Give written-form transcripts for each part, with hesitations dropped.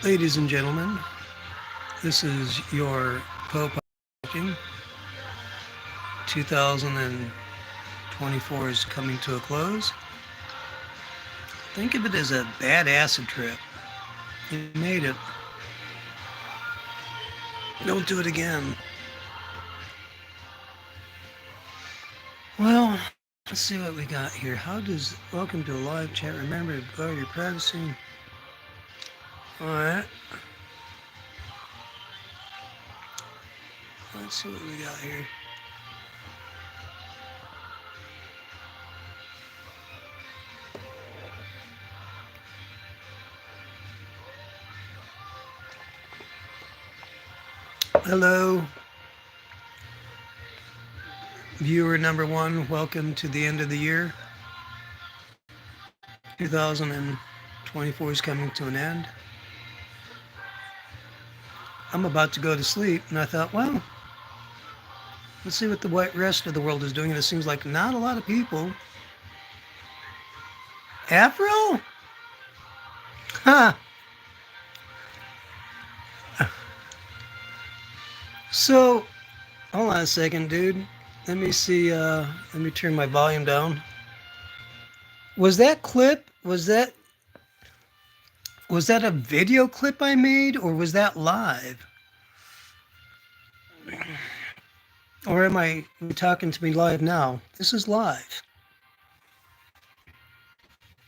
Ladies and gentlemen, this is your Pope talking. 2024 is coming to a close. Think of it as a bad acid trip. You made it. Don't do it again. Well, let's see what we got here. Welcome to a live chat. Remember to guard your privacy. Alright. Let's see what we got here. Hello, viewer number one. Welcome to the end of the year. 2024 is coming to an end. I'm about to go to sleep, and I thought, well, let's see what the rest of the world is doing. And it seems like not a lot of people. Apriel? Ha! So, hold on a second, dude. Let me see. Let me turn my volume down. Was that clip? Was that a video clip I made, or was that live? Or am I talking to me live now? This is live.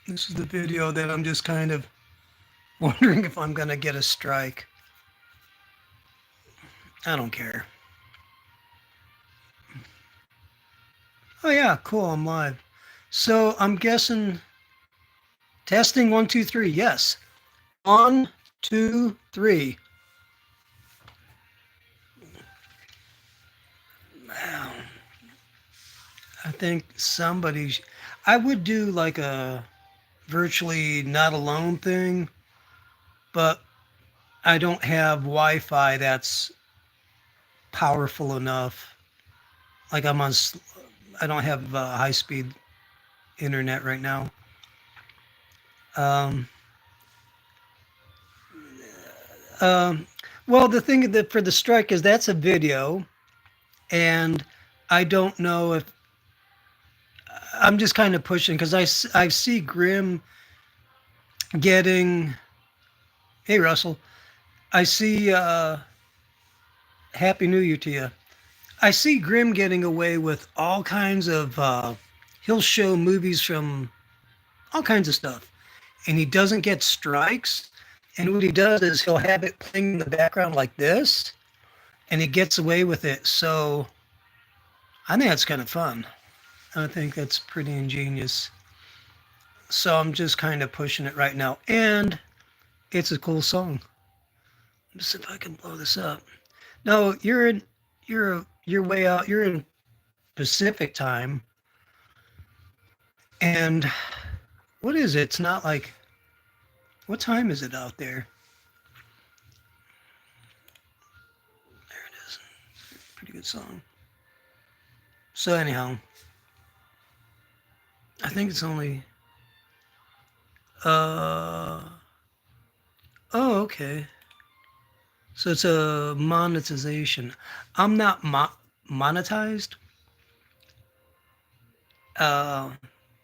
This is the video that I'm just kind of wondering if I'm going to get a strike. I don't care. Oh yeah, cool, I'm live. So I'm guessing testing 1, 2, 3. Yes. 1, 2, 3. Wow. I think I would do like a virtually not alone thing, but I don't have Wi-Fi that's powerful enough. Like I don't have high-speed internet right now. Well, the thing that for the strike is that's a video, and I don't know if I'm just kind of pushing because I see Grim getting. Hey, Russell, I see. Happy New Year to you. I see Grim getting away with all kinds of. He'll show movies from all kinds of stuff, and he doesn't get strikes. And what he does is he'll have it playing in the background like this, and he gets away with it. So I think that's kind of fun. I think that's pretty ingenious. So I'm just kind of pushing it right now. And it's a cool song. Let's see if I can blow this up. No, you're way out. You're in Pacific time. And what is it? It's not like, what time is it out there? There it is. Pretty good song. So anyhow, I think it's only, oh, okay. So it's a monetization. I'm not monetized.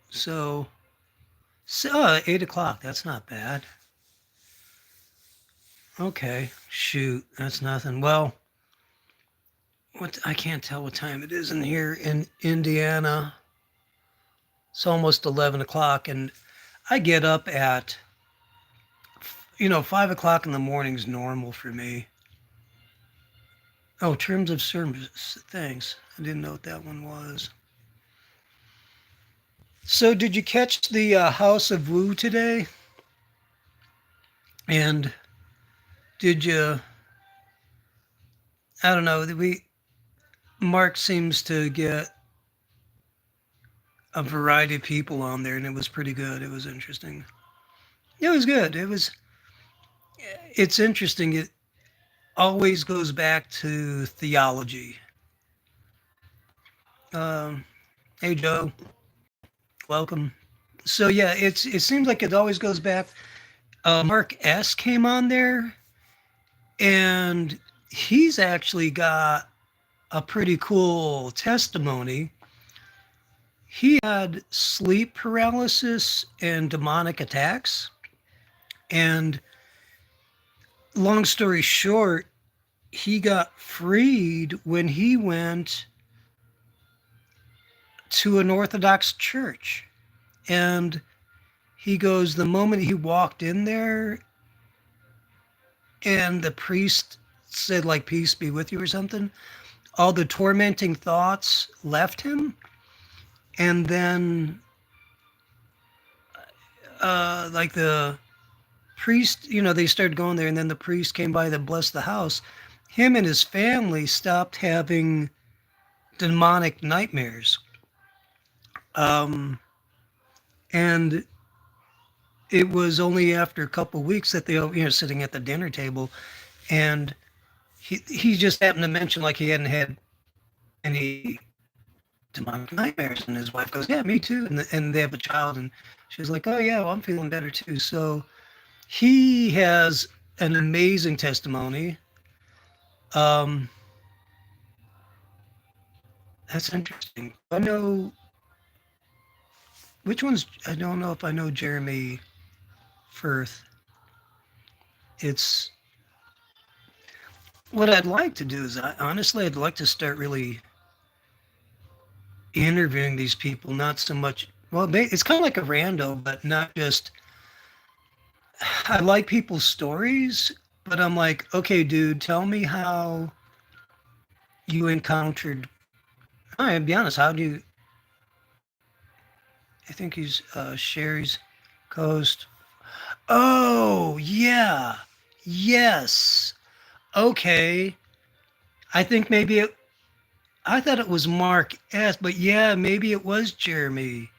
So 8 o'clock, that's not bad. Okay, shoot, that's nothing. Well, I can't tell what time it is in here in Indiana. It's almost 11 o'clock, and I get up at, 5 o'clock in the morning is normal for me. Oh, terms of service, thanks. I didn't know what that one was. So did you catch the House of Wu today? And did you, I don't know, Mark seems to get a variety of people on there, and it was pretty good. It was interesting. It was good. It's interesting. It always goes back to theology. Hey, Joe. Welcome. So yeah, it seems like it always goes back. Mark S came on there, and he's actually got a pretty cool testimony. He had sleep paralysis and demonic attacks. And long story short, he got freed when he went to an Orthodox church. And he goes, the moment he walked in there and the priest said, like, peace be with you or something, all the tormenting thoughts left him. And then, like, the priest, they started going there, and then the priest came by to bless the house. Him and his family stopped having demonic nightmares. And it was only after a couple of weeks that they, sitting at the dinner table, and he just happened to mention like he hadn't had any demonic nightmares, and his wife goes, "Yeah, me too." And they have a child, and she's like, "Oh yeah, well, I'm feeling better too." So he has an amazing testimony. Um, that's interesting. I know which one's. I don't know if I know Jeremy Firth. It's what I'd like to do is, honestly, I'd like to start really interviewing these people, not so much. Well, it's kind of like a rando, but not just. I like people's stories, but I'm like, okay, dude, tell me how you encountered. All right, be honest. How do you? I think he's Sherry's Coast. Oh yeah, yes. Okay, I think maybe it. I thought it was Mark S, but yeah, maybe it was Jeremy.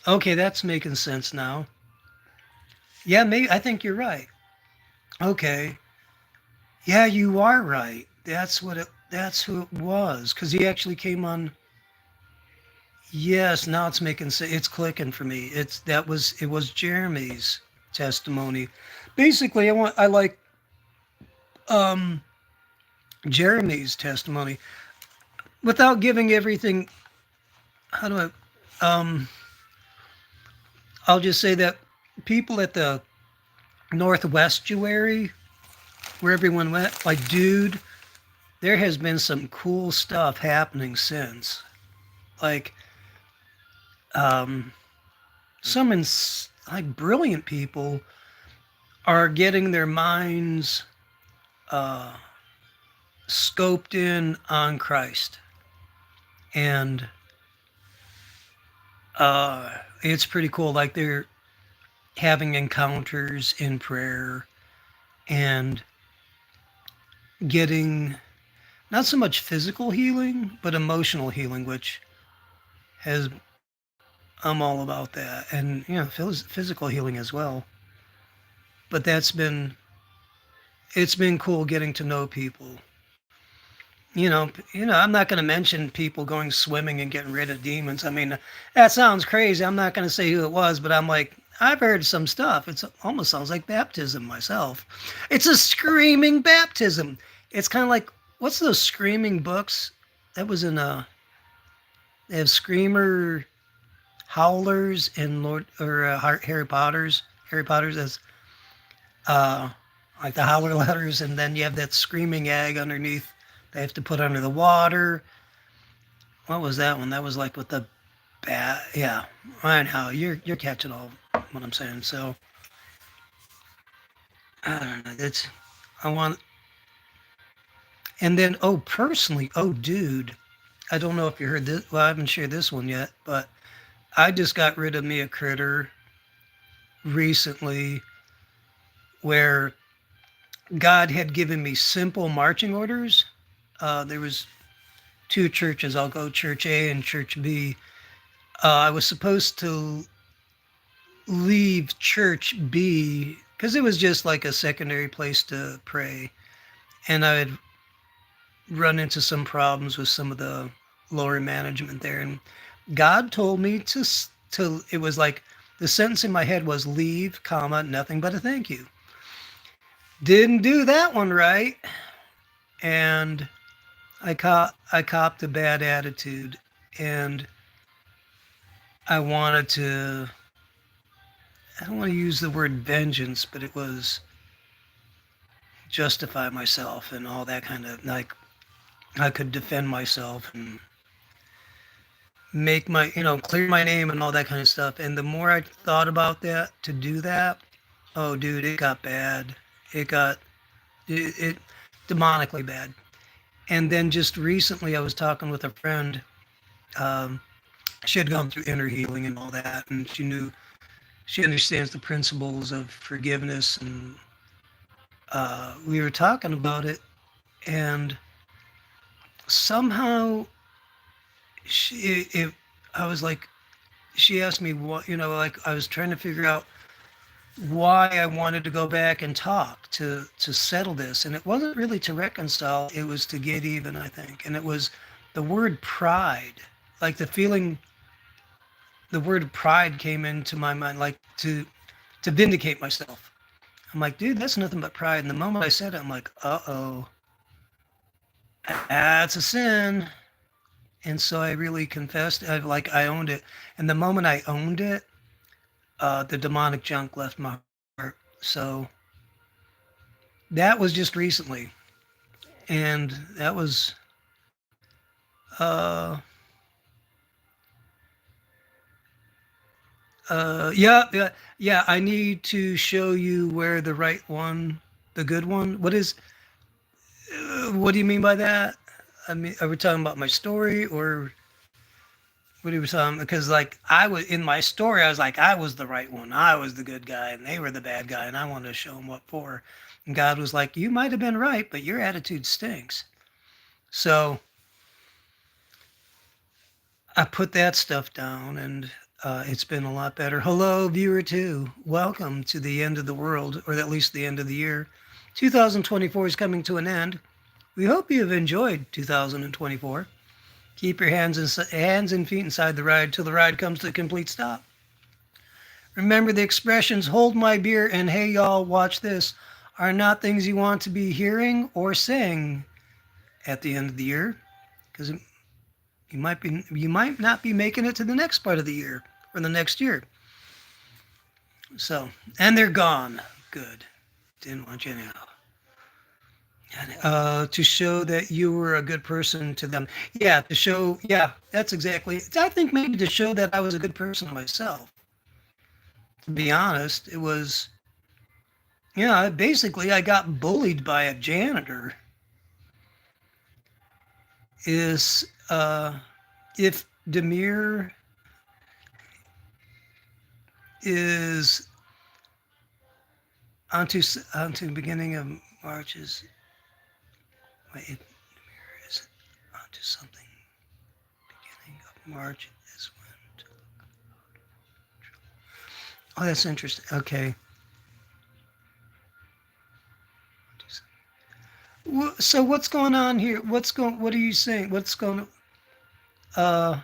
Okay, that's making sense now. Yeah, maybe I think you're right. Okay. Yeah, you are right. That's who it was cuz he actually came on. Yes, now it's making sense. It's clicking for me. It was Jeremy's testimony. Basically, I like um Jeremy's testimony without giving everything. How do I I'll just say that people at the Northwestuary, where everyone went, like, dude, there has been some cool stuff happening since. Like, um, like brilliant people are getting their minds uh, scoped in on Christ, and it's pretty cool. Like they're having encounters in prayer and getting not so much physical healing, but emotional healing, which has I'm all about that, and physical healing as well. But it's been cool getting to know people. I'm not going to mention people going swimming and getting rid of demons. I mean, that sounds crazy. I'm not going to say who it was, but I'm like, I've heard some stuff. It almost sounds like baptism myself. It's a screaming baptism. It's kind of like, what's those screaming books? That was in they have Screamer, Howlers, and Harry Potter's as uh, like the Howler letters, and then you have that screaming egg underneath. They have to put under the water. What was that one? That was like with the bat. Yeah, anyhow, you're catching all what I'm saying. So I don't know. I want. And then personally, dude, I don't know if you heard this. Well, I haven't shared this one yet, but I just got rid of me a critter recently where God had given me simple marching orders. There was two churches. I'll go Church A and Church B. I was supposed to leave Church B because it was just like a secondary place to pray. And I had run into some problems with some of the lower management there. And God told me it was like, The sentence in my head was leave, comma, nothing but a thank you. Didn't do that one right, and I copped a bad attitude, and I wanted to. I don't want to use the word vengeance, but it was justify myself and all that kind of like I could defend myself and make my clear my name and all that kind of stuff. And the more I thought about that to do that, oh dude, it got bad. It got it demonically bad. And then just recently I was talking with a friend. um, she had gone through inner healing and all that, and she understands the principles of forgiveness, and we were talking about it, and somehow I was like, she asked me what, like I was trying to figure out why I wanted to go back and talk to settle this, and it wasn't really to reconcile, it was to get even, I think. And it was the word pride, like the word pride came into my mind, like to vindicate myself. I'm like, dude, that's nothing but pride. And the moment I said it, I'm like, uh-oh, that's a sin. And so I really confessed. I owned it. And the moment I owned it, the demonic junk left my heart. So that was just recently. And that was, uh, yeah. I need to show you where the right one, the good one. What do you mean by that? I mean, are we talking about my story, or what are we talking? Because like I was in my story, I was like I was the right one, I was the good guy, and they were the bad guy, and I wanted to show them what for. And God was like, you might have been right, but your attitude stinks. So I put that stuff down, and it's been a lot better. Hello, viewer two. Welcome to the end of the world, or at least the end of the year. 2024 is coming to an end. We hope you have enjoyed 2024. Keep your hands and feet inside the ride till the ride comes to a complete stop. Remember, the expressions "hold my beer" and "hey y'all, watch this" are not things you want to be hearing or saying at the end of the year, because you might not be making it to the next part of the year or the next year. So, and they're gone. Good. Didn't want you anyhow. To show that you were a good person to them. Yeah, to show, yeah, that's exactly. I think maybe to show that I was a good person to myself. To be honest, it was, basically I got bullied by a janitor. Is if Demir is onto the beginning of March is wait, if Demir is onto something beginning of March is when. Oh, that's interesting. Okay. So what's going on here? What are you saying? What's going? Uh,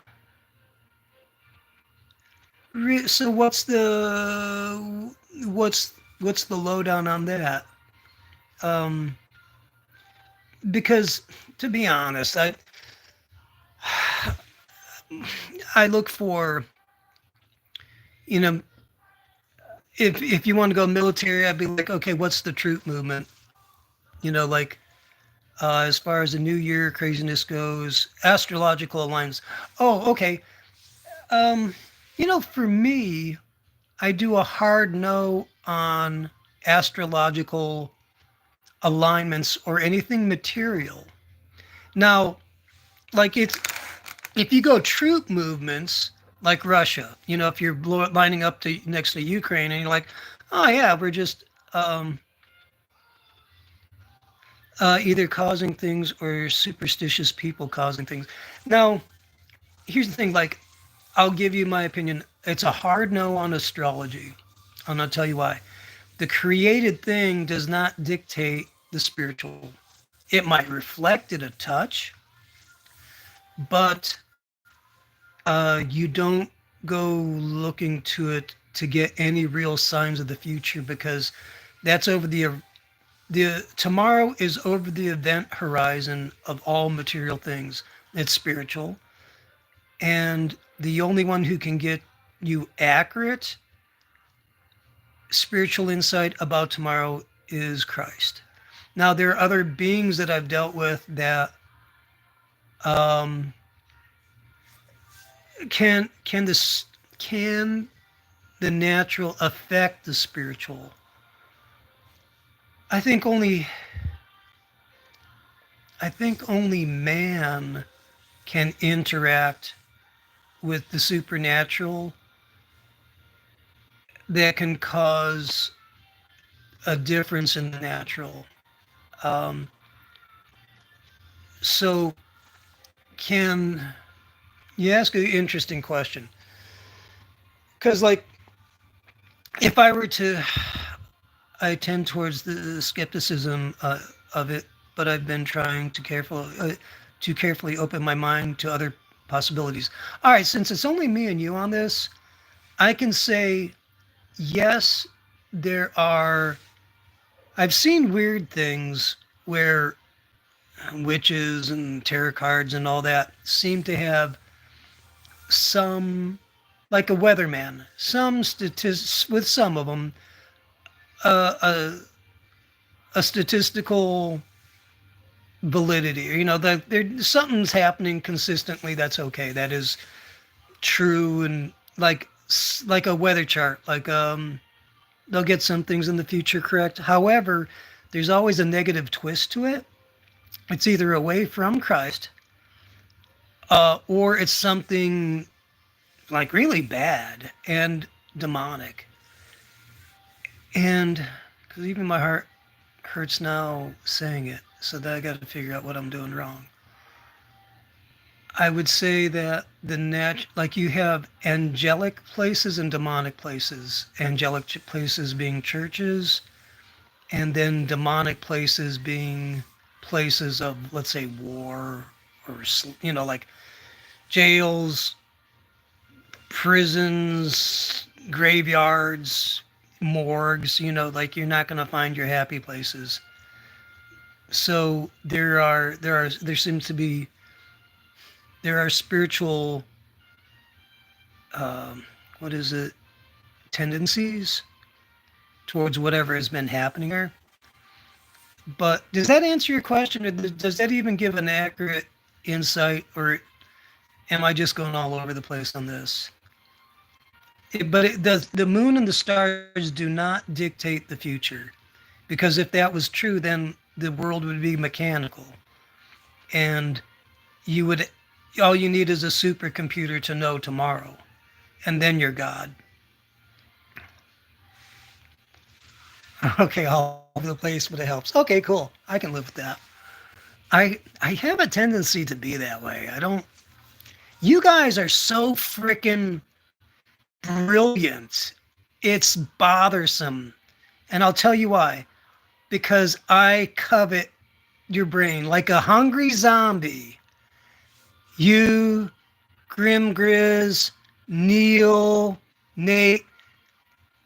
so what's the lowdown on that? Um, because to be honest, I look for, you know, if you want to go military, I'd be like, okay, what's the troop movement? Like as far as the New Year craziness goes, astrological alignments. Oh, okay. Um, for me, I do a hard no on astrological alignments or anything material. Now, like if you go troop movements like Russia, if you're lining up to next to Ukraine and you're like, oh yeah, we're just either causing things or superstitious people causing things. Now, here's the thing, like, I'll give you my opinion. It's a hard no on astrology. And I'll tell you why. The created thing does not dictate the spiritual. It might reflect it a touch, but you don't go looking to it to get any real signs of the future, because that's over the tomorrow is over the event horizon of all material things. It's spiritual, and the only one who can get you accurate spiritual insight about tomorrow is Christ. Now, there are other beings that I've dealt with that um, can the natural affect the spiritual? I think only man can interact with the supernatural that can cause a difference in the natural. Um, so, can you ask an interesting question? Because, like, if I were to, I tend towards the skepticism of it, but I've been trying to carefully open my mind to other possibilities. All right, since it's only me and you on this, I can say yes. There are. I've seen weird things where witches and tarot cards and all that seem to have some, like a weatherman, some statistics with some of them, uh, a statistical validity. You know, that there something's happening consistently. That's okay. That is true, and like a weather chart. Like they'll get some things in the future correct. However, there's always a negative twist to it. It's either away from Christ, or it's something like really bad and demonic. And because even my heart hurts now saying it, so that I got to figure out what I'm doing wrong. I would say that like you have angelic places and demonic places. Angelic places being churches, and then demonic places being places of, let's say, war, or like jails, prisons, graveyards, morgues. Like you're not going to find your happy places. So there seems to be there are spiritual what is it tendencies towards whatever has been happening there. But does that answer your question, or does that even give an accurate insight, or am I just going all over the place on this? But it does. The moon and the stars do not dictate the future, because if that was true, then the world would be mechanical, and you would all you need is a supercomputer to know tomorrow, and then you're God. Okay, all over the place, but it helps. Okay, cool. I can live with that. I have a tendency to be that way. I don't. You guys are so freaking brilliant. It's bothersome, and I'll tell you why. Because I covet your brain like a hungry zombie. You, Grim Grizz, Neil, Nate,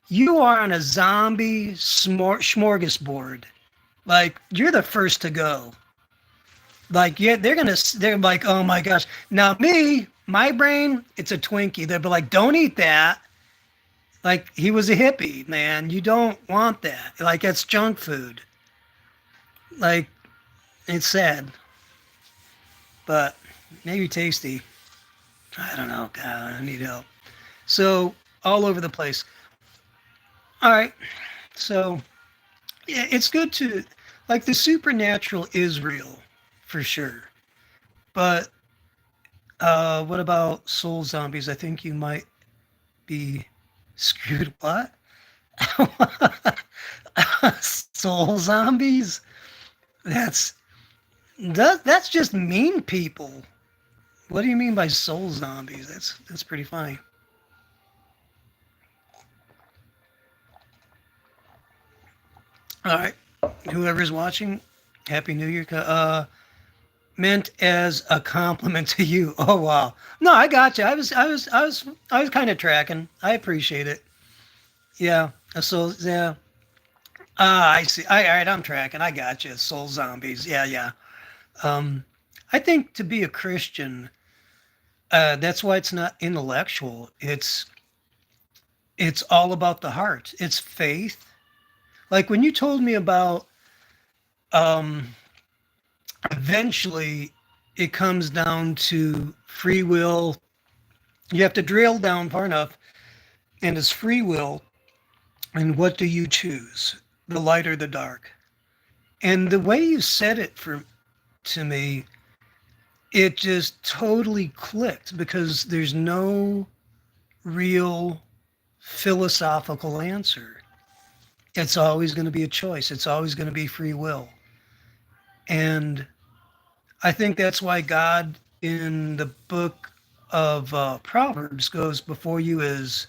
you are on a zombie smorgasbord. Like, you're the first to go. Like, yeah, they're like, oh my gosh. Now me, my brain, it's a Twinkie. They'll be like, don't eat that. Like, he was a hippie, man. You don't want that. Like, it's junk food. Like, it's sad. But maybe tasty. I don't know. God, I need help. So, all over the place. All right. So, yeah, it's good to, like, the supernatural is real, for sure. But what about soul zombies? I think you might be screwed. What? Soul zombies? That's just mean people. What do you mean by soul zombies? That's pretty funny. All right, whoever's watching, Happy New Year. Meant as a compliment to you. Oh wow. No, I got you. I was kind of tracking. I appreciate it. Yeah. So yeah. Ah, I see. All right, I'm tracking. I got you. Soul zombies. Yeah, yeah. Um, I think to be a Christian, that's why it's not intellectual. It's all about the heart. It's faith. Like when you told me about um, eventually it comes down to free will. You have to drill down far enough, and it's free will. And what do you choose? The light or the dark? And the way you said it for to me, it just totally clicked because there's no real philosophical answer. It's always going to be a choice. It's always going to be free will. And I think that's why God in the book of Proverbs goes before you is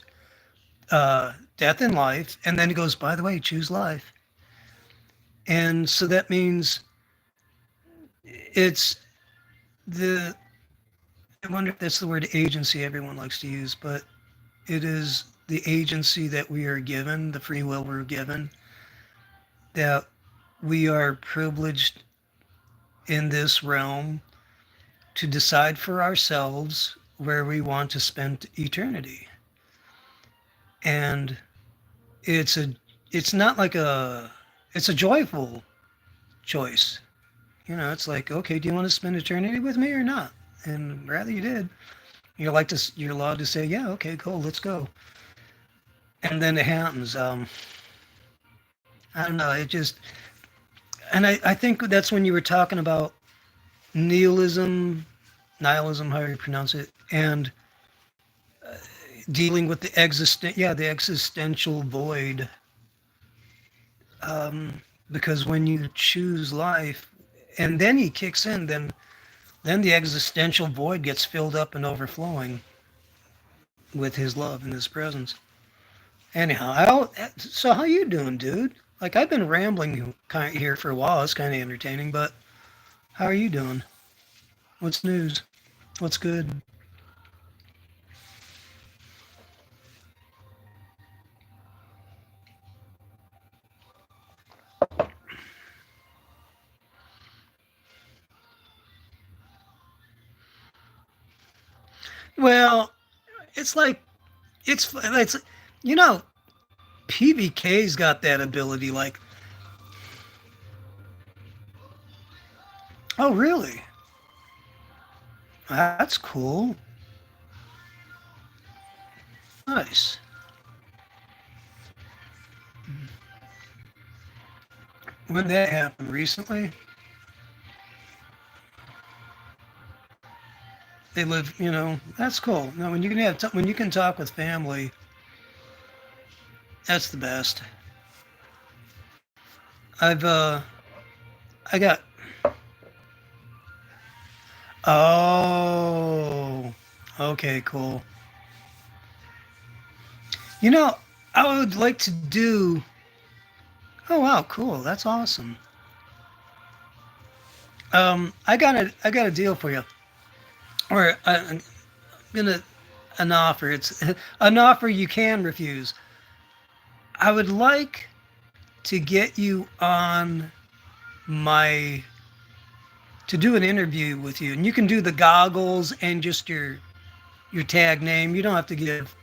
death and life. And then he goes, by the way, choose life. And so that means it's the, I wonder if that's the word agency everyone likes to use, but it is the agency that we are given, the free will we're given, that we are privileged in this realm to decide for ourselves where we want to spend eternity. And it's a it's not like a it's a joyful choice. You know, it's like, okay, do you want to spend eternity with me or not? And rather you did. You're allowed to say, yeah, okay, cool, let's go. And then it happens. I don't know. It just and I think that's when you were talking about nihilism, however you pronounce it, and dealing with the existential void. Because when you choose life, and then he kicks in, then the existential void gets filled up and overflowing with his love and his presence. Anyhow, so how you doing, dude? Like I've been rambling kind of here for a while. It's kind of entertaining, but how are you doing? What's news? What's good? Well, it's like it's you know PVK's got that ability. Like, oh really? That's cool. Nice. When that happened recently, they live. That's cool. No, when you can talk with family, that's the best. I've I got. Oh, okay, cool. You know, I would like to do. Oh wow, cool. That's awesome. I got a deal for you, or I'm gonna an offer. It's an offer you can refuse. I would like to get you on my to do an interview with you, and you can do the goggles and just your tag name. You don't have to give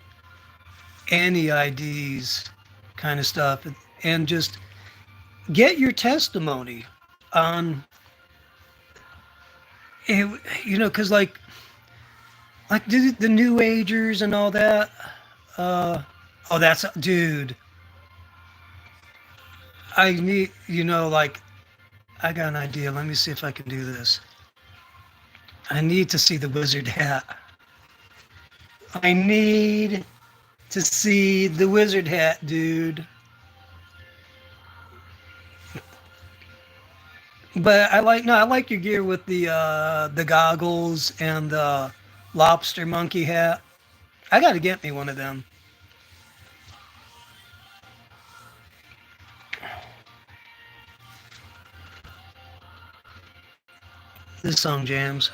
any IDs, kind of stuff, and just get your testimony on because like the New Agers and all that. Uh, oh, that's dude. I need like I got an idea. Let me see if I can do this. I need to see the wizard hat. I need to see the wizard hat, dude. But I like your gear with the goggles and the lobster monkey hat. I got to get me one of them. This song jams.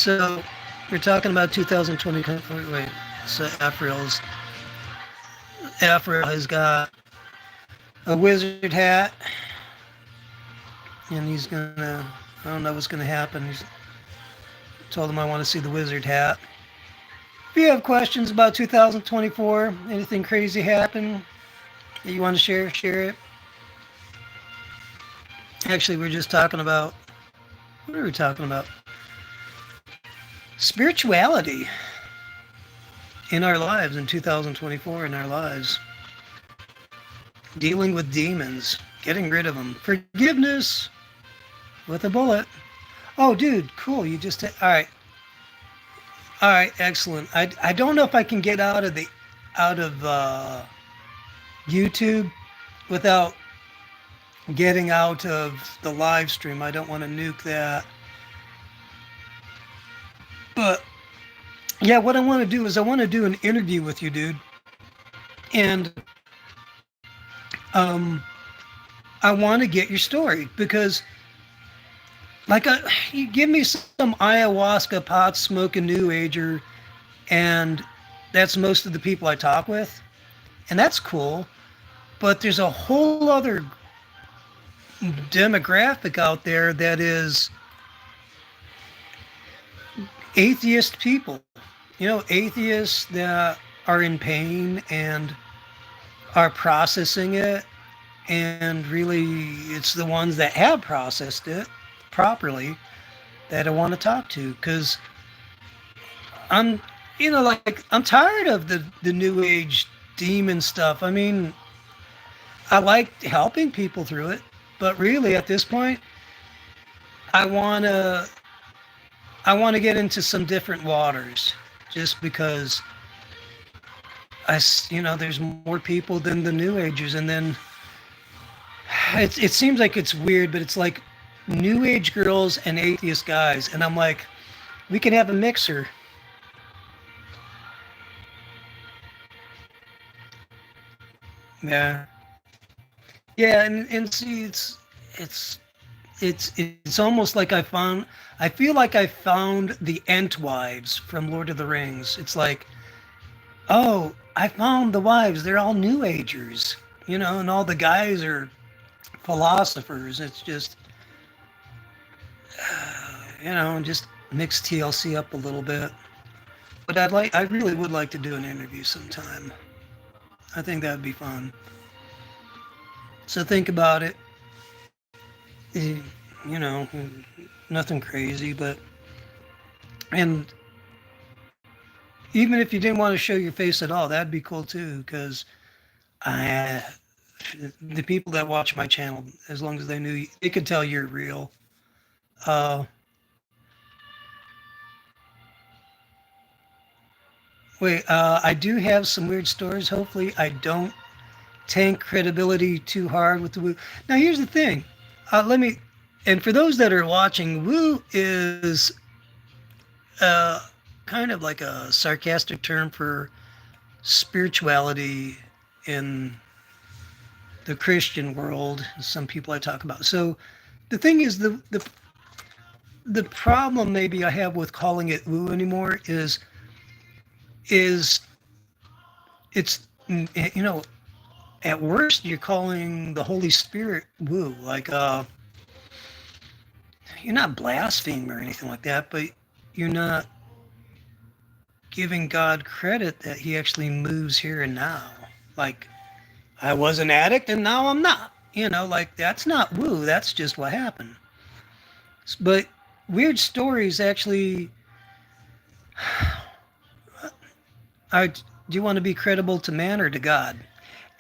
So we're talking about 2020. Wait, so Apriel has got a wizard hat, and he's gonna. I don't know what's gonna happen. He's told him I want to see the wizard hat. If you have questions about 2024, anything crazy happen that you want to share it. Actually, we're just talking about, what are we talking about? Spirituality in our lives in 2024, in our lives. Dealing with demons, getting rid of them. Forgiveness with a bullet. Oh, dude, cool. You just, all right. All right, excellent. I don't know if I can get out of YouTube without getting out of the live stream. I don't want to nuke that. But yeah, what I want to do is I want to do an interview with you, dude. And I want to get your story because like you give me some ayahuasca pot smoking new ager, and that's most of the people I talk with, and that's cool. But there's a whole other demographic out there that is atheist people. You know, atheists that are in pain and are processing it, and really it's the ones that have processed it properly that I want to talk to, because I'm, you know, like I'm tired of the new age demon stuff. I mean, I like helping people through it, but really at this point, I want to get into some different waters, just because you know, there's more people than the new agers, and then it seems like it's weird, but it's like new age girls and atheist guys, and I'm like, we can have a mixer. Yeah, yeah, and see, it's almost like I feel like I found the Entwives from Lord of the Rings. It's like, oh, I found the wives, they're all new agers, you know, and all the guys are philosophers. It's just, you know, just mix TLC up a little bit. But I really would like to do an interview sometime. I think that'd be fun. So think about it. You know, nothing crazy, but, and even if you didn't want to show your face at all, that'd be cool too, because the people that watch my channel, as long as they knew, they could tell you're real. I do have some weird stories. Hopefully I don't tank credibility too hard with the woo. Now here's the thing. And for those that are watching, woo is kind of like a sarcastic term for spirituality in the Christian world. Some people I talk about. So the thing is, the problem maybe I have with calling it woo anymore is it's, you know, at worst you're calling the Holy Spirit woo, like you're not blaspheming or anything like that, but you're not giving God credit that he actually moves here and now. Like, I was an addict and now I'm not, you know, like that's not woo, that's just what happened. But weird stories actually do you want to be credible to man or to God?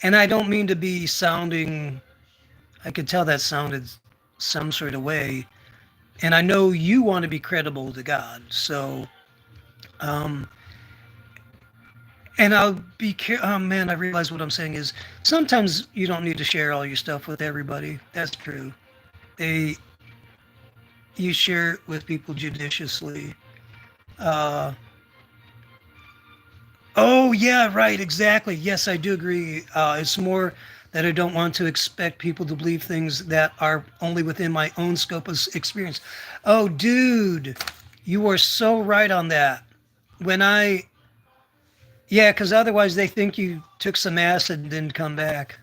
And I don't mean to be sounding, I could tell that sounded some sort of way. And I know you want to be credible to God. So, and I'll be careful. Oh man, I realize what I'm saying is sometimes you don't need to share all your stuff with everybody. That's true. You share it with people judiciously. Oh yeah, right, exactly. Yes, I do agree. It's more that I don't want to expect people to believe things that are only within my own scope of experience. Oh, dude, You are so right on that. When I, yeah, because otherwise they think you took some acid and didn't come back.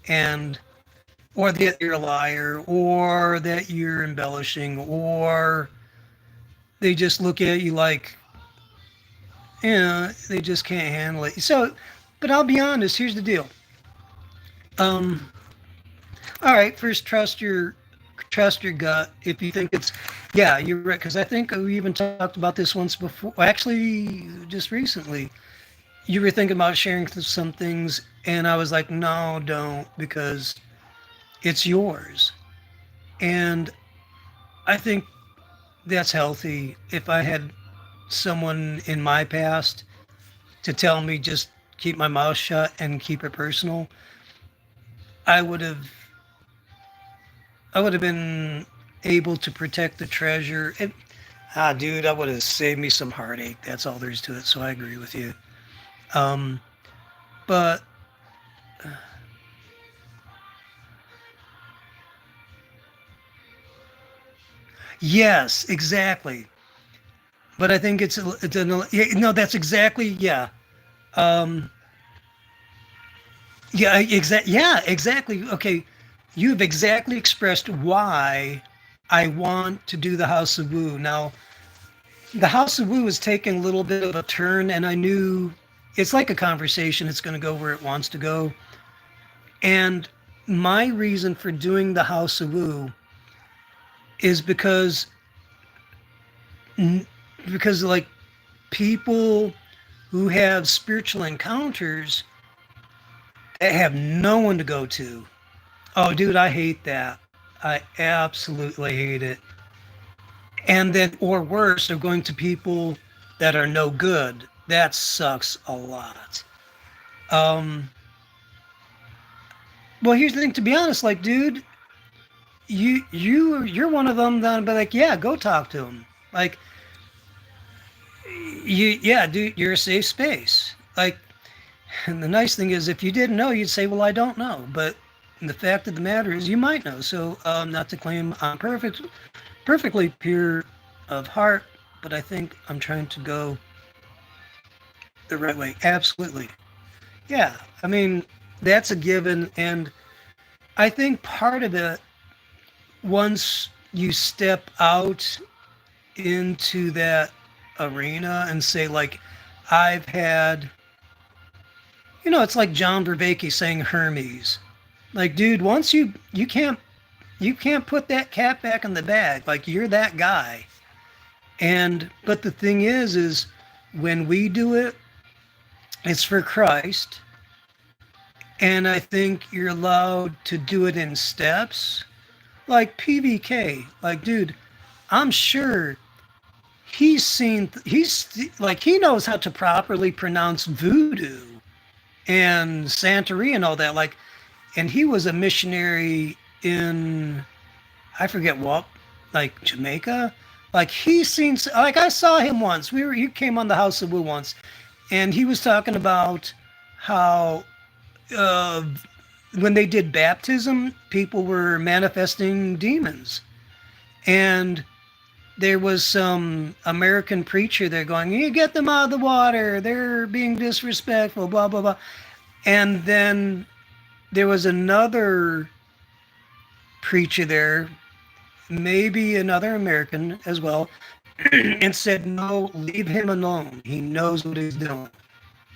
And, or that you're a liar, or that you're embellishing, or they just look at you like, they just can't handle it. So, but I'll be honest, here's the deal. Um, all right, first trust your gut. If you think it's, yeah, you're right. Because I think we even talked about this once before. Actually, just recently, you were thinking about sharing some things, and I was like, no, don't, because it's yours. And I think that's healthy. If I had someone in my past to tell me just keep my mouth shut and keep it personal, I would have I would have been able to protect the treasure. Dude, I would have saved me some heartache. That's all there is to it. So I agree with you. Um, but yes, exactly. But I think yeah, no, that's exactly, yeah. Um, yeah, exactly. Okay, you've exactly expressed why I want to do the House of Woo. Now, the House of Woo is taking a little bit of a turn, and I knew it's like a conversation. It's going to go where it wants to go. And my reason for doing the House of Woo is because like people who have spiritual encounters that have no one to go to. Oh, dude, I hate that. I absolutely hate it. And then, or worse, they're going to people that are no good. That sucks a lot. Um, well, here's the thing. To be honest, like, dude, you're one of them that I'd be like, yeah, go talk to him. Like, yeah, dude, you're a safe space. Like, and the nice thing is, if you didn't know, you'd say, well, I don't know. But the fact of the matter is, you might know. So, not to claim I'm perfectly pure of heart, but I think I'm trying to go the right way. Absolutely. Yeah. I mean, that's a given. And I think part of it, once you step out into that arena and say, like, I've had, it's like John Vervaeke saying Hermes. Like, dude, once you can't put that cat back in the bag. Like, you're that guy. And but the thing is when we do it, it's for Christ. And I think you're allowed to do it in steps. Like PVK. Like, dude, I'm sure he's like, he knows how to properly pronounce voodoo and Santeria and all that. Like, and he was a missionary in, I forget what, like Jamaica. Like, like, I saw him once. He came on the House of Woo once, and he was talking about how uh, when they did baptism, people were manifesting demons, and there was some American preacher there going, "You get them out of the water. They're being disrespectful." Blah blah blah. And then there was another preacher there, maybe another American as well, and said, no, leave him alone. He knows what he's doing.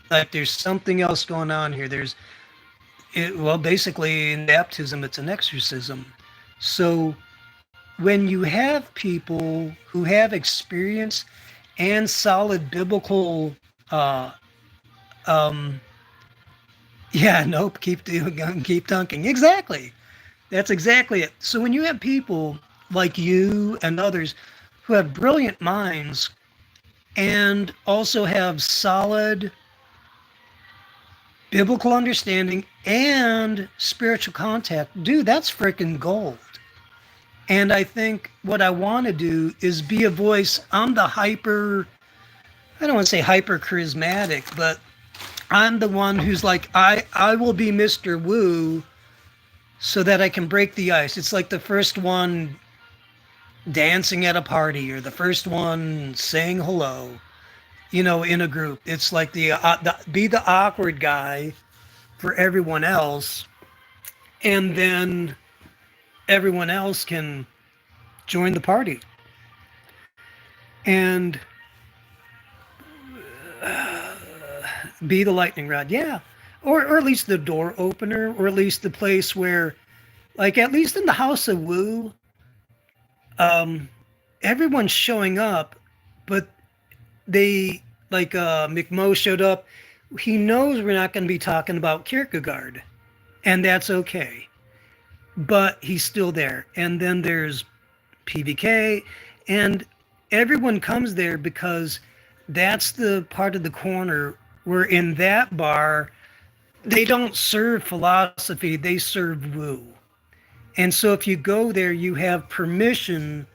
Like, there's something else going on here. Well, basically, in baptism, it's an exorcism. So when you have people who have experience and solid biblical, uh, um, yeah, nope, keep doing, keep dunking. Exactly. That's exactly it. So when you have people like you and others who have brilliant minds and also have solid biblical understanding and spiritual contact, dude, that's freaking gold. And I think what I want to do is be a voice. I don't want to say hyper charismatic, but I'm the one who's like, I will be Mr. Woo so that I can break the ice. It's like the first one dancing at a party or the first one saying hello, in a group. It's like be the awkward guy for everyone else, and then everyone else can join the party and be the lightning rod. Yeah. Or at least the door opener, or at least the place where, like, at least in the House of Woo, um, everyone's showing up, but they, like, McMo showed up. He knows we're not going to be talking about Kierkegaard, and that's okay. But he's still there. And then there's PBK, and everyone comes there because that's the part of the corner where in that bar they don't serve philosophy, they serve woo. And so if you go there, you have permission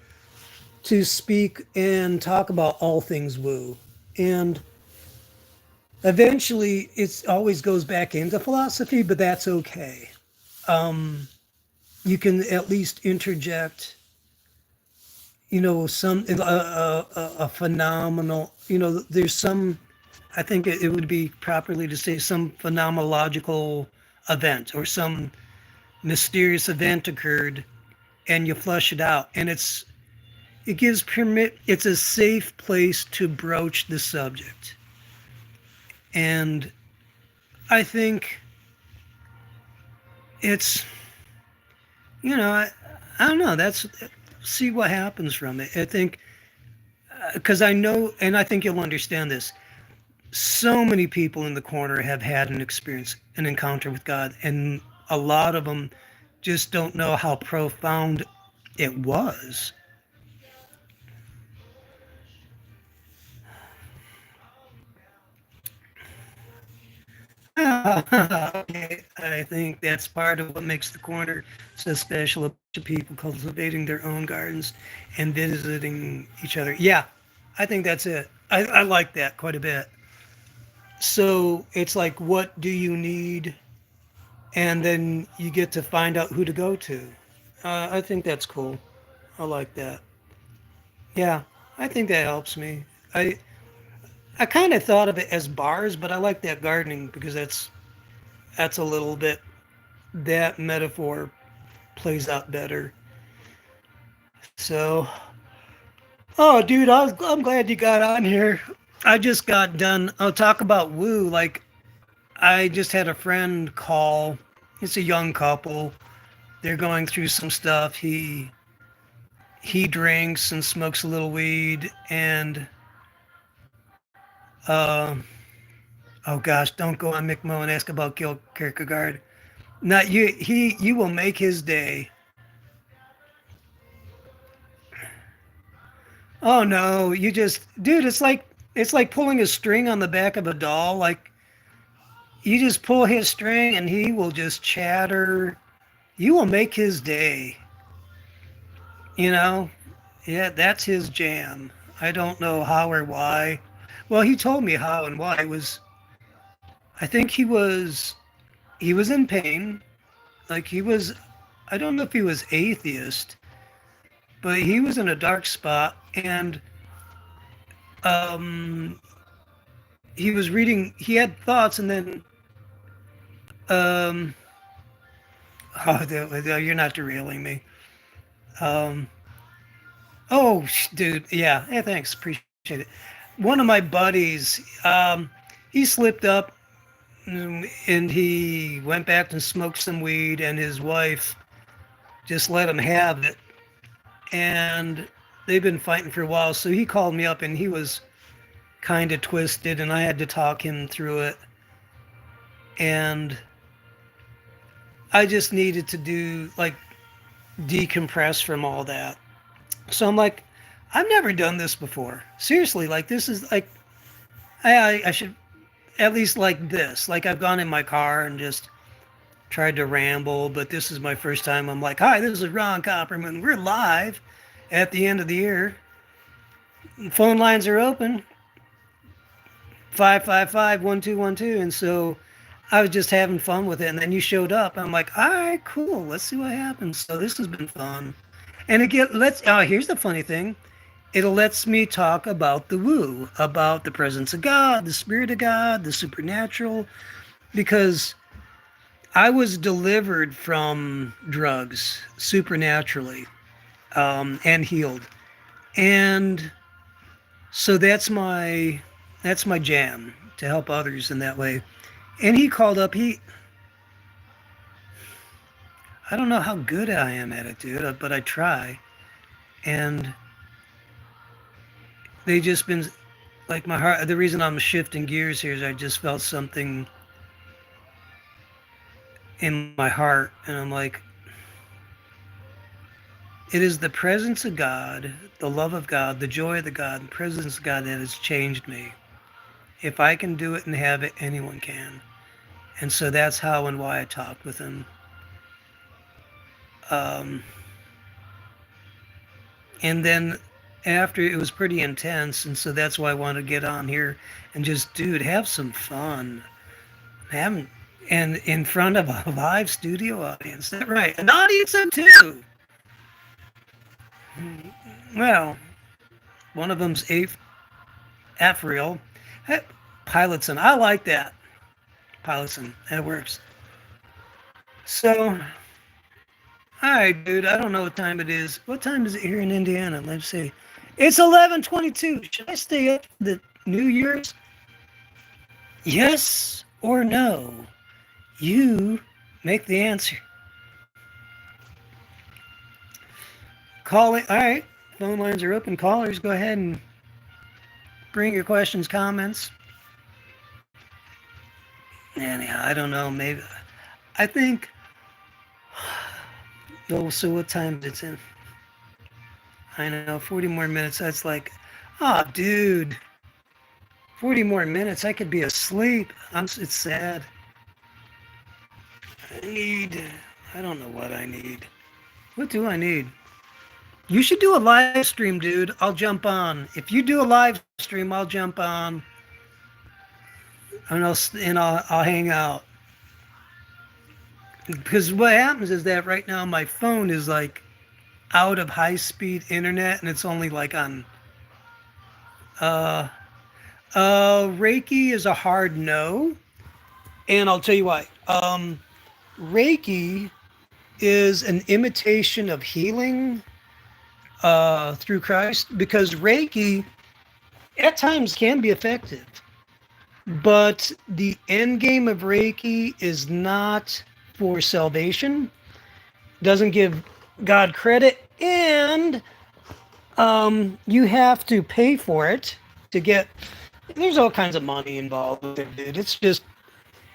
to speak and talk about all things woo. And eventually it always goes back into philosophy, but that's okay. You can at least interject, some a phenomenal, there's some, I think it would be properly to say some phenomenological event or some mysterious event occurred, and you flush it out, and it gives permit, it's a safe place to broach the subject. And I think it's, I don't know, that's, see what happens from it. I think, because I know, and I think you'll understand this, so many people in the corner have had an experience, an encounter with God, and a lot of them just don't know how profound it was. Okay, I think that's part of what makes the corner so special. A bunch of people cultivating their own gardens and visiting each other. Yeah, I think that's it. I like that quite a bit. So it's like, what do you need? And then you get to find out who to go to. I think that's cool. I like that. Yeah, I think that helps me. I I kind of thought of it as bars, but I like that gardening because that's a little bit, that metaphor plays out better. So, oh, dude, I'm glad you got on here. I just got done. I'll talk about woo. Like, I just had a friend call. It's a young couple. They're going through some stuff. He drinks and smokes a little weed, and uh, oh gosh, don't go on McMo and ask about Gil Kierkegaard. Not you. You will make his day. Oh no, you just, dude, it's like pulling a string on the back of a doll. Like, you just pull his string and he will just chatter. You will make his day. You know? Yeah, that's his jam. I don't know how or why. Well, he told me how and why. It was, I think he was in pain. Like, he was, I don't know if he was atheist, but he was in a dark spot, and um he was reading, he had thoughts, and then um oh, you're not derailing me. um oh, dude, yeah, hey, thanks, appreciate it. One of my buddies, he slipped up, and he went back and smoked some weed, and his wife just let him have it, and they've been fighting for a while. So he called me up, and he was kind of twisted, and I had to talk him through it. And I just needed to do, like, decompress from all that. So I'm like, I've never done this before. Seriously, like, this is like, I should at least, like, this. Like, I've gone in my car and just tried to ramble, but this is my first time. I'm like, hi, this is Ron Copperman. We're live at the end of the year. Phone lines are open. 555-1212. And so I was just having fun with it. And then you showed up. I'm like, all right, cool. Let's see what happens. So this has been fun. And again, let's. Here's the funny thing. It lets me talk about the woo, about the presence of God, the spirit of God, the supernatural, because I was delivered from drugs supernaturally, and healed, and so that's my jam, to help others in that way. And he called up. I don't know how good I am at it, dude, but I try. And they just been like my heart. The reason I'm shifting gears here is I just felt something in my heart, and I'm like, it is the presence of God, the love of God, the joy of the God, the presence of God that has changed me. If I can do it and have it, anyone can. And so that's how and why I talked with him. Um, and then after, it was pretty intense, and so that's why I wanted to get on here and just, dude, have some fun. Have and in front of a live studio audience. That's right, an audience of two. Well, one of them's Apriel. Hey, Pilotson. I like that. Pilotson. That works. So, all right, dude. I don't know what time it is. What time is it here in Indiana? Let's see. It's 11:22. Should I stay up for the New Year's? Yes or no? You make the answer. Call it. All right. Phone lines are open. Callers, go ahead and bring your questions, comments. Anyhow, I don't know. Maybe I think. Oh, so what time is it in? I know, 40 more minutes. That's like, oh, dude, 40 more minutes. I could be asleep. It's sad. I need. I don't know what I need. What do I need? You should do a live stream, dude. I'll jump on. If you do a live stream, I'll jump on, and I'll hang out. Because what happens is that right now my phone is like out of high speed internet, and it's only like on. Uh, Reiki is a hard no, and I'll tell you why. Reiki is an imitation of healing through Christ, because Reiki at times can be effective, but the end game of Reiki is not for salvation, doesn't give God credit, and you have to pay for it to get. There's all kinds of money involved with it, dude. It's just,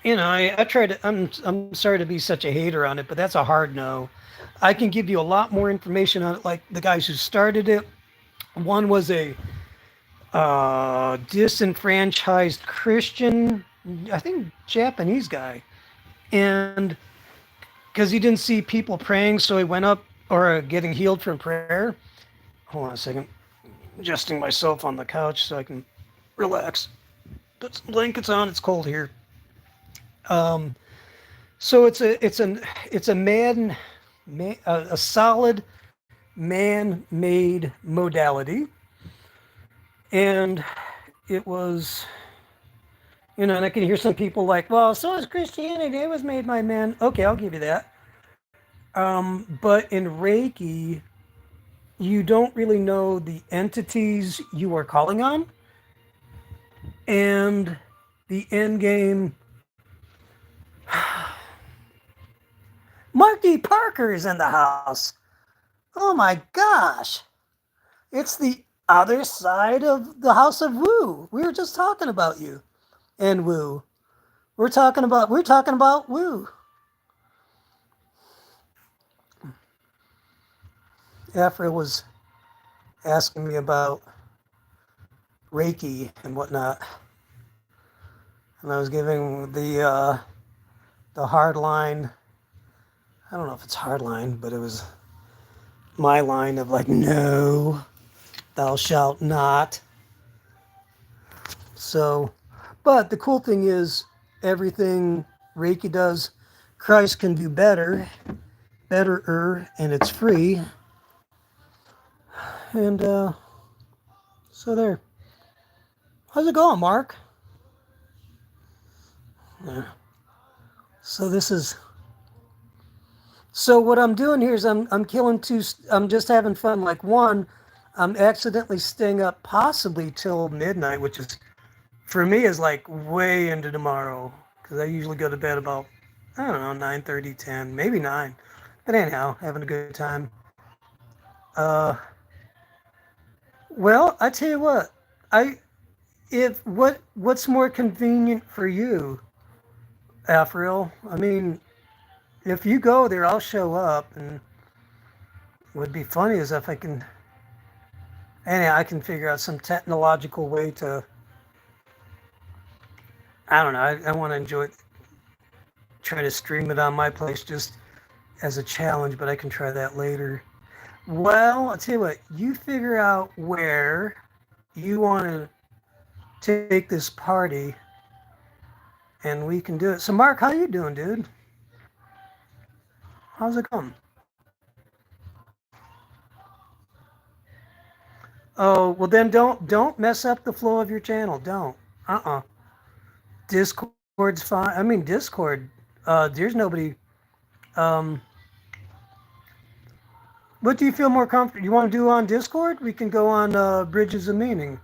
I try to. I'm sorry to be such a hater on it, but that's a hard no. I can give you a lot more information on it, like the guys who started it. One was a disenfranchised Christian, I think Japanese guy, and because he didn't see people praying, so he went up, or getting healed from prayer. Hold on a second. Adjusting myself on the couch so I can relax. Put some blankets on. It's cold here. So it's a a solid man-made modality, and it was, and I can hear some people like, well, so is Christianity. It was made by men. Okay, I'll give you that. But in Reiki, you don't really know the entities you are calling on, and the end game. Mark D. Parker is in the house. Oh my gosh. It's the other side of the house of Woo. We were just talking about you and Woo. We're talking about Woo. Afra was asking me about Reiki and whatnot, and I was giving the hard line. I don't know if it's hard line, but it was my line of like, no, thou shalt not. So, but the cool thing is, everything Reiki does, Christ can do better, and it's free. And so there. How's it going, Mark? Yeah. So this is. So what I'm doing here is I'm killing two. I'm just having fun. Like one, I'm accidentally staying up possibly till midnight, which is for me is like way into tomorrow because I usually go to bed about I don't know 9:30, 10, maybe 9. But anyhow, having a good time. Uh, well, I tell you what, I if what's more convenient for you, Apriel? I mean, if you go there, I'll show up, and what would be funny is if I can, anyhow, I can figure out some technological way to. I don't know. I want to enjoy try to stream it on my place just as a challenge, but I can try that later. Well, I'll tell you what, you figure out where you want to take this party and we can do it. So Mark, how you doing, dude? How's it going? Oh, well then don't mess up the flow of your channel. Don't. Uh-uh. Discord's fine. I mean Discord, there's nobody um what do you feel more comfortable? You want to do on Discord? We can go on Bridges of Meaning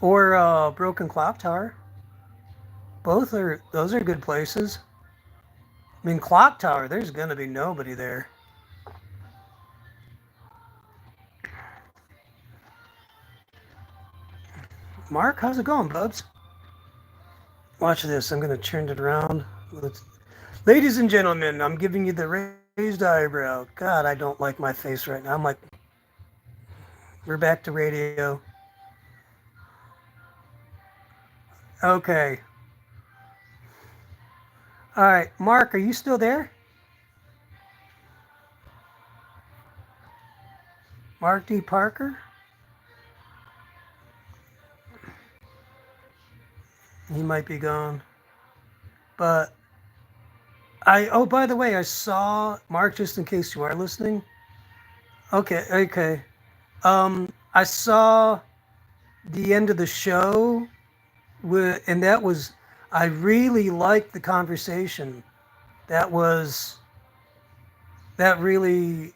or Broken Clock Tower. Both are those are good places. I mean, Clock Tower, there's going to be nobody there. Mark, how's it going, bubs? Watch this. I'm going to turn it around. Ladies and gentlemen, I'm giving you the raised eyebrow. God, I don't like my face right now. I'm like, we're back to radio. Okay. All right. Mark, are you still there? Mark D. Parker? He might be gone. But oh, by the way, I saw Mark, just in case you are listening. Okay. I saw the end of the show, and that was, I really liked the conversation. That really,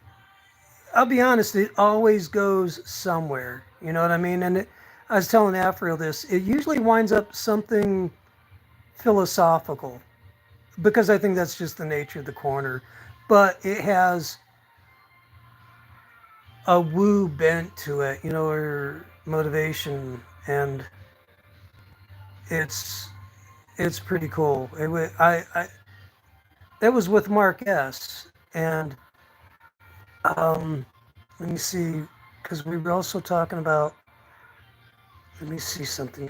I'll be honest, it always goes somewhere. You know what I mean? And I was telling Afriel this, it usually winds up something philosophical because I think that's just the nature of the corner. But it has a woo bent to it, or motivation, and it's pretty cool. It was with Mark S. And let me see, because we were also talking about. Let me see something.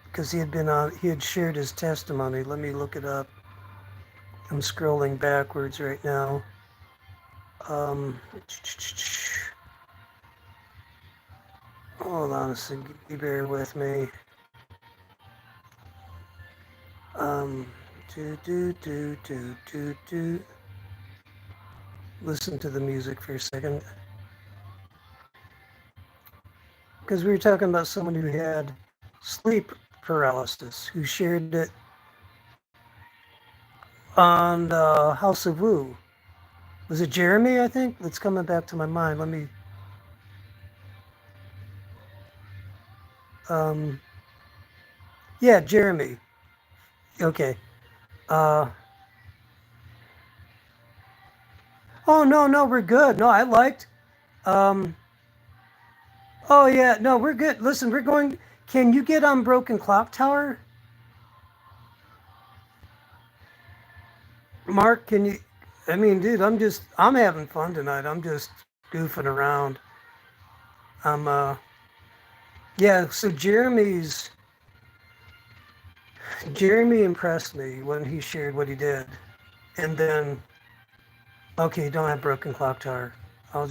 Because he had shared his testimony. Let me look it up. I'm scrolling backwards right now. Hold on a second. Bear with me. Listen to the music for a second. Because we were talking about someone who had sleep paralysis, who shared it on House of Woo. Was it Jeremy, I think? That's coming back to my mind. Let me... yeah, Jeremy. Okay. Oh, no, we're good. No, I liked... oh, yeah, no, we're good. Listen, we're going... Can you get on Broken Clock Tower? Mark, can you... I mean, dude, I'm having fun tonight. I'm just goofing around. Yeah, so Jeremy impressed me when he shared what he did. And then, okay, don't have Broken Clock Tower. I'll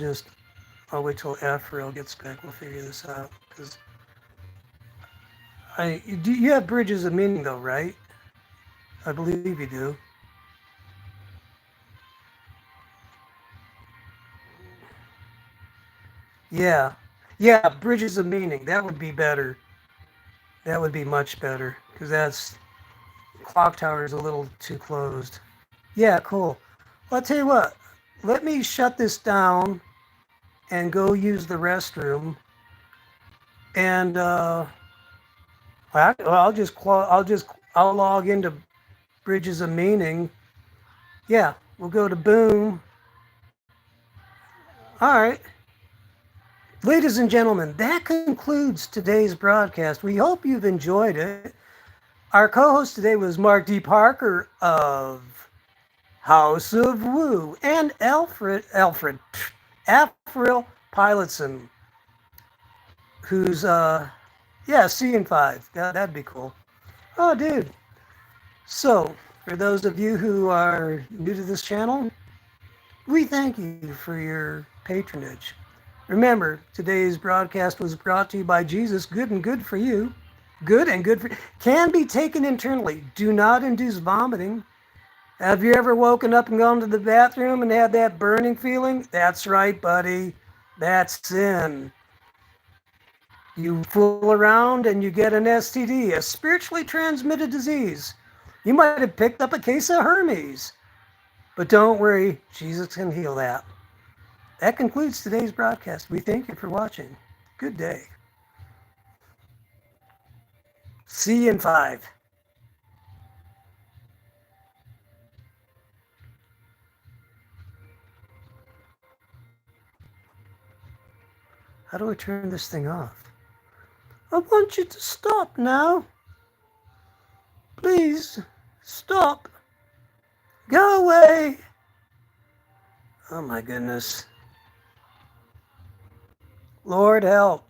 wait till Afriel gets back. We'll figure this out. Because you have Bridges of Meaning, though, right? I believe you do. Yeah. Yeah, bridges of meaning. That would be better. That would be much better because that's clock tower is a little too closed. Yeah, cool. Well, I'll tell you what. Let me shut this down and go use the restroom. And I'll log into Bridges of Meaning. Yeah, we'll go to Boom. All right. Ladies and gentlemen, that concludes today's broadcast. We hope you've enjoyed it. Our co-host today was Mark D. Parker of House of Woo and Apriel Pilotson, who's yeah, seeing five. That'd be cool. Oh, dude. So, for those of you who are new to this channel, we thank you for your patronage. Remember, today's broadcast was brought to you by Jesus, good and good for you. Good and good for can be taken internally. Do not induce vomiting. Have you ever woken up and gone to the bathroom and had that burning feeling? That's right, buddy. That's sin. You fool around and you get an STD, a spiritually transmitted disease. You might have picked up a case of Hermes. But don't worry, Jesus can heal that. That concludes today's broadcast. We thank you for watching. Good day. See you in 5. How do I turn this thing off? I want you to stop now. Please, stop. Go away. Oh my goodness. Lord help.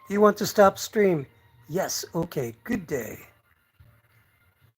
You want to stop stream? Yes, okay, good day.